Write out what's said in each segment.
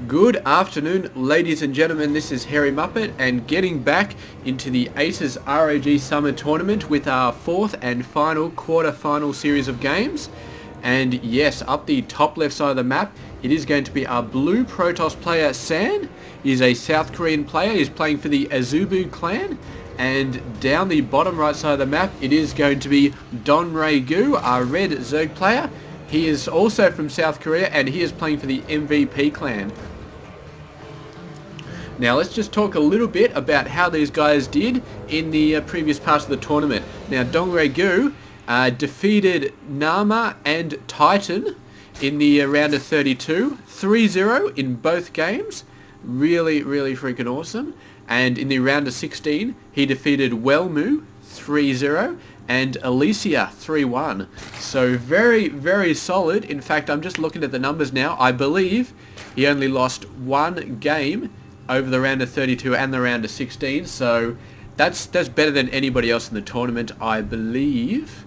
Good afternoon, ladies and gentlemen. This is Hairy Muppet, and getting back into the ASUS ROG Summer Tournament with our fourth and final quarter-final series of games. And yes, up the top left side of the map, it is going to be our blue Protoss player, San. He's a South Korean player. He's playing for the ASUS clan. And down the bottom right side of the map, it is going to be DongRaeGu, our red Zerg player. He is also from South Korea, and he is playing for the MVP clan. Now let's just talk a little bit about how these guys did in the previous parts of the tournament. Now DongRaeGu defeated Nama and Titan in the round of 32, 3-0 in both games. Really freaking awesome. And in the round of 16, he defeated Wellmu 3-0 and Alicia 3-1. So very solid. In fact, I'm just looking at the numbers now. I believe he only lost one game over the round of 32 and the round of 16. So that's better than anybody else in the tournament, I believe.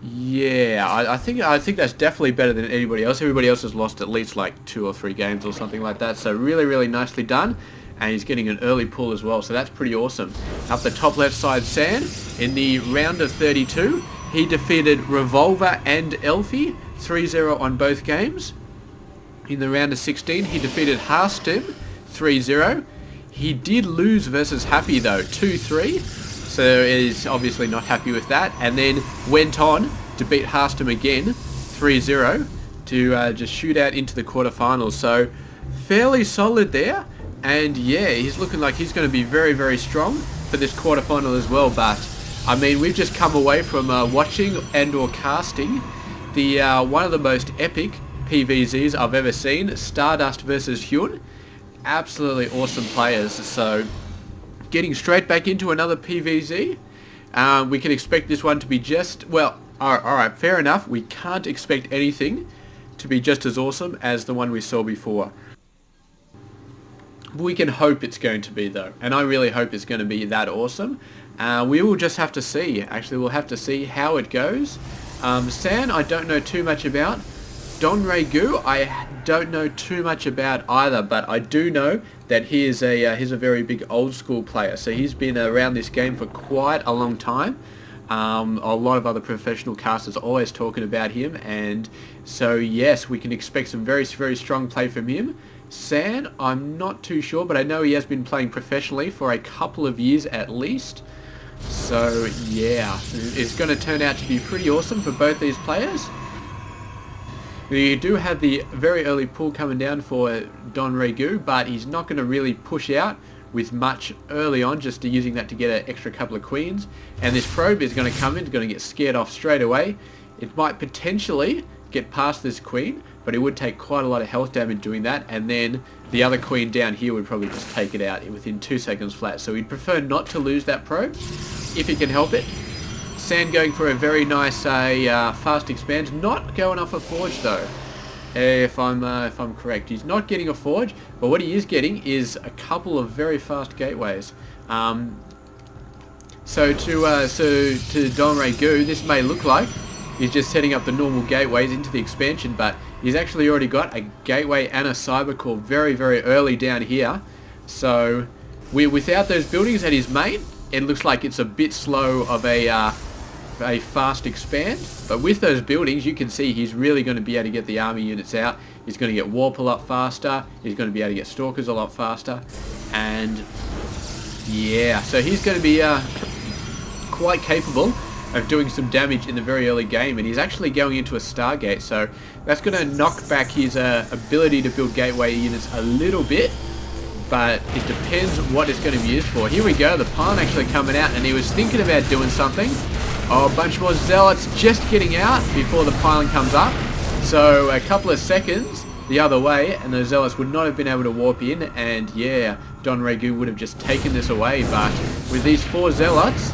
Yeah, I think that's definitely better than anybody else. Everybody else has lost at least like 2 or 3 games or something like that. So really nicely done. And he's getting an early pull as well, so that's pretty awesome. Up the top left side, San, in the round of 32, he defeated Revolver and Elfie, 3-0 on both games. In the round of 16, he defeated Harstim, 3-0. He did lose versus Happy though, 2-3, so he's obviously not happy with that. And then went on to beat Harstim again, 3-0, to just shoot out into the quarterfinals. So fairly solid there. And yeah, he's looking like he's going to be very strong for this quarterfinal as well. But I mean, we've just come away from watching and/or casting the one of the most epic PVZs I've ever seen, Stardust versus Hyun. Absolutely awesome players. So getting straight back into another PVZ, we can expect this one to be just, well, all right, fair enough. We can't expect anything to be just as awesome as the one we saw before. We can hope it's going to be though, and I really hope it's going to be that awesome. We will just have to see. Actually, we'll have to see how it goes. San, I don't know too much about. DongRaeGu, I don't know too much about either, but I do know that he's a very big old school player. So he's been around this game for quite a long time. A lot of other professional casters are always talking about him, and so yes, we can expect some very strong play from him. San, I'm not too sure, but I know he has been playing professionally for a couple of years at least. So yeah, it's going to turn out to be pretty awesome for both these players. We do have the very early pull coming down for DongRaeGu, but he's not going to really push out with much early on, just using that to get an extra couple of queens. And this probe is going to come in, it's going to get scared off straight away. It might potentially get past this queen, but it would take quite a lot of health damage doing that, and then the other queen down here would probably just take it out within 2 seconds flat. So we'd prefer not to lose that probe if he can help it. San going for a very nice fast expand, not going off a forge though. If I'm correct, he's not getting a forge, but what he is getting is a couple of very fast gateways. So to DongRaeGu, this may look like he's just setting up the normal gateways into the expansion, but he's actually already got a gateway and a cyber core very early down here. So without those buildings at his main, it looks like it's a bit slow of a fast expand. But with those buildings, you can see he's really going to be able to get the army units out. He's going to get warp a lot faster. He's going to be able to get stalkers a lot faster. And yeah, so he's going to be quite capable of doing some damage in the very early game, and he's actually going into a Stargate, so that's going to knock back his ability to build gateway units a little bit, but it depends what it's going to be used for. Here we go, the pylon actually coming out, and he was thinking about doing something. Oh, a bunch more zealots just getting out before the pylon comes up, so a couple of seconds the other way, and those zealots would not have been able to warp in, and yeah, DongRaeGu would have just taken this away. But with these 4 zealots,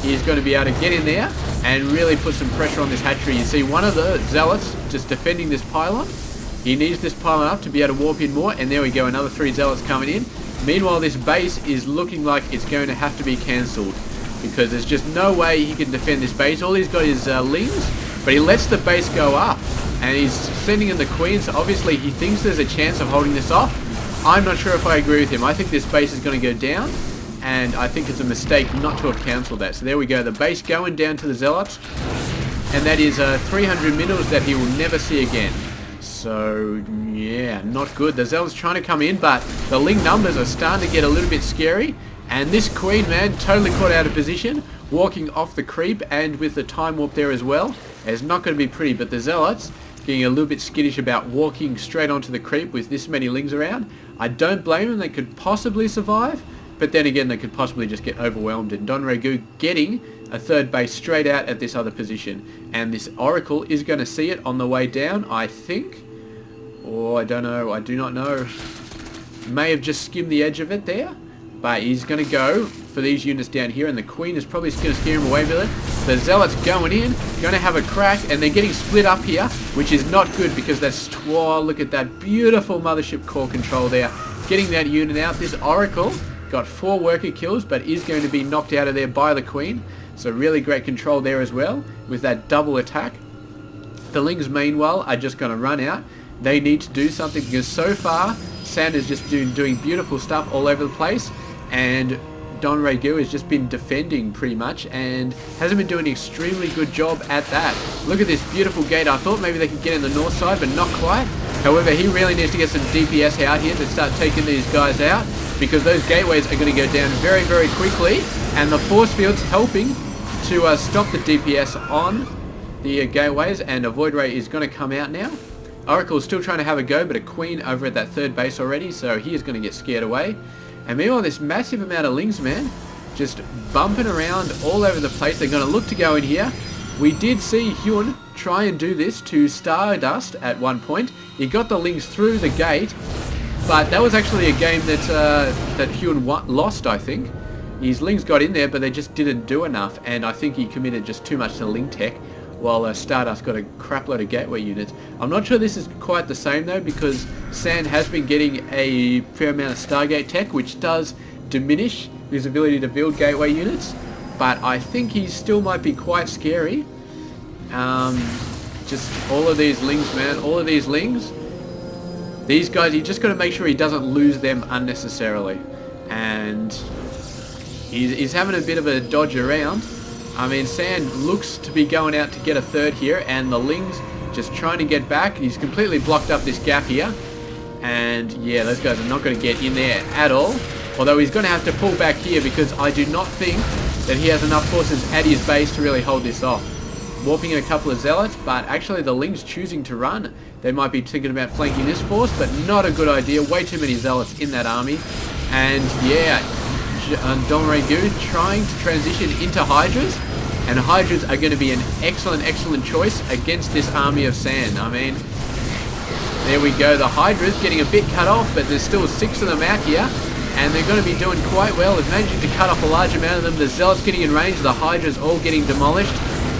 he's going to be able to get in there and really put some pressure on this hatchery. You see one of the zealots just defending this pylon. He needs this pylon up to be able to warp in more, and there we go, another 3 zealots coming in. Meanwhile, this base is looking like it's going to have to be cancelled, because there's just no way he can defend this base. All he's got is lings, but he lets the base go up, and he's sending in the queen, so obviously he thinks there's a chance of holding this off. I'm not sure if I agree with him. I think this base is going to go down, and I think it's a mistake not to have cancelled that. So there we go, the base going down to the Zealots, and that is 300 minerals that he will never see again. So yeah, not good. The Zealots trying to come in, but the Ling numbers are starting to get a little bit scary, and this Queen, man, totally caught out of position, walking off the creep, and with the time warp there as well. It's not going to be pretty, but the Zealots getting a little bit skittish about walking straight onto the creep with this many Lings around. I don't blame them, they could possibly survive, but then again they could possibly just get overwhelmed, and DongRaeGu getting a third base straight out at this other position. And this Oracle is going to see it on the way down, I think. Or I don't know, I do not know. May have just skimmed the edge of it there, but he's going to go for these units down here, and the Queen is probably going to scare him away with it. The Zealots going in, going to have a crack, and they're getting split up here, which is not good because that's... Oh, look at that beautiful mothership core control there. Getting that unit out. This Oracle got 4 worker kills, but is going to be knocked out of there by the Queen. So really great control there as well, with that double attack. The Lings, meanwhile, are just going to run out. They need to do something because so far, Sand is just doing beautiful stuff all over the place, and DongRaeGu has just been defending pretty much and hasn't been doing an extremely good job at that. Look at this beautiful gate. I thought maybe they could get in the north side, but not quite. However, he really needs to get some DPS out here to start taking these guys out, because those gateways are going to go down very, very quickly, and the force field's helping to stop the DPS on the gateways, and a Void Ray is going to come out now. Oracle is still trying to have a go, but a Queen over at that third base already, so he is going to get scared away. And meanwhile, this massive amount of Lings, man, just bumping around all over the place. They're going to look to go in here. We did see Hyun try and do this to Stardust at one point. He got the Lings through the gate, but that was actually a game that that Hyun lost, I think. His Lings got in there, but they just didn't do enough, and I think he committed just too much to Ling tech, while Stardust got a crap load of gateway units. I'm not sure this is quite the same though, because Sand has been getting a fair amount of Stargate tech, which does diminish his ability to build gateway units, but I think he still might be quite scary. Just all of these Lings, man, all of these Lings. These guys, you just got to make sure he doesn't lose them unnecessarily. And he's having a bit of a dodge around. I mean, Sand looks to be going out to get a third here, and the Lings just trying to get back. He's completely blocked up this gap here. And yeah, those guys are not going to get in there at all. Although he's going to have to pull back here, because I do not think that he has enough forces at his base to really hold this off. Warping a couple of Zealots, but actually the Lings choosing to run. They might be thinking about flanking this force, but not a good idea. Way too many Zealots in that army. And yeah, DongRaeGu trying to transition into Hydras, and Hydras are going to be an excellent choice against this army of Sand. I mean, there we go, the Hydras getting a bit cut off, but there's still 6 of them out here, and they're going to be doing quite well at managing to cut off a large amount of them. The Zealots getting in range, the Hydras all getting demolished.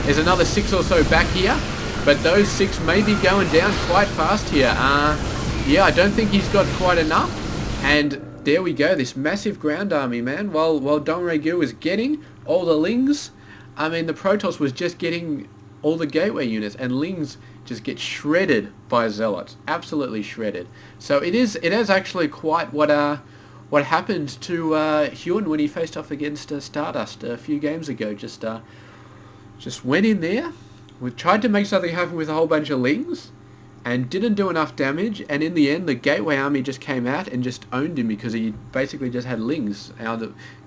There's another 6 or so back here, but those 6 may be going down quite fast here. Yeah, I don't think he's got quite enough, and there we go, this massive ground army, man. While DongRaeGu was getting all the Lings, I mean, the Protoss was just getting all the gateway units, and Lings just get shredded by Zealots, absolutely shredded. So it is actually quite what happened to Hyun when he faced off against Stardust a few games ago. Just went in there, we tried to make something happen with a whole bunch of Lings, and didn't do enough damage, and in the end the gateway army just came out and just owned him, because he basically just had Lings.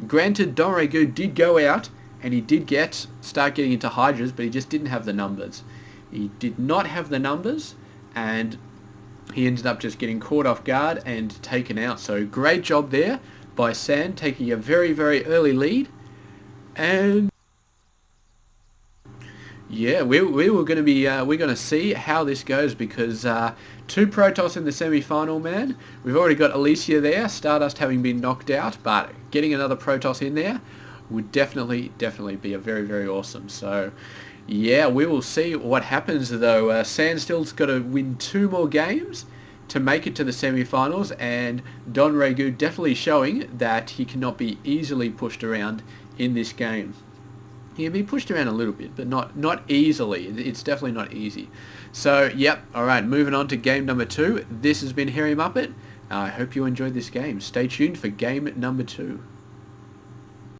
Granted, DongRaeGu did go out, and he did start getting into Hydras, but he just didn't have the numbers. He did not have the numbers, and he ended up just getting caught off guard and taken out. So great job there by Sand, taking a very, very early lead. And yeah, we're going to be we're going to see how this goes, because 2 Protoss in the semi-final, man. We've already got Alicia there, Stardust having been knocked out, but getting another Protoss in there would definitely be a very, very awesome. So yeah, we will see what happens though. Sand still's got to win 2 more games to make it to the semi-finals, and DongRaeGu definitely showing that he cannot be easily pushed around in this game. He can be pushed around a little bit, but not easily. It's definitely not easy. So, yep, alright, moving on to game number 2. This has been Hairy Muppet. I hope you enjoyed this game. Stay tuned for game number 2.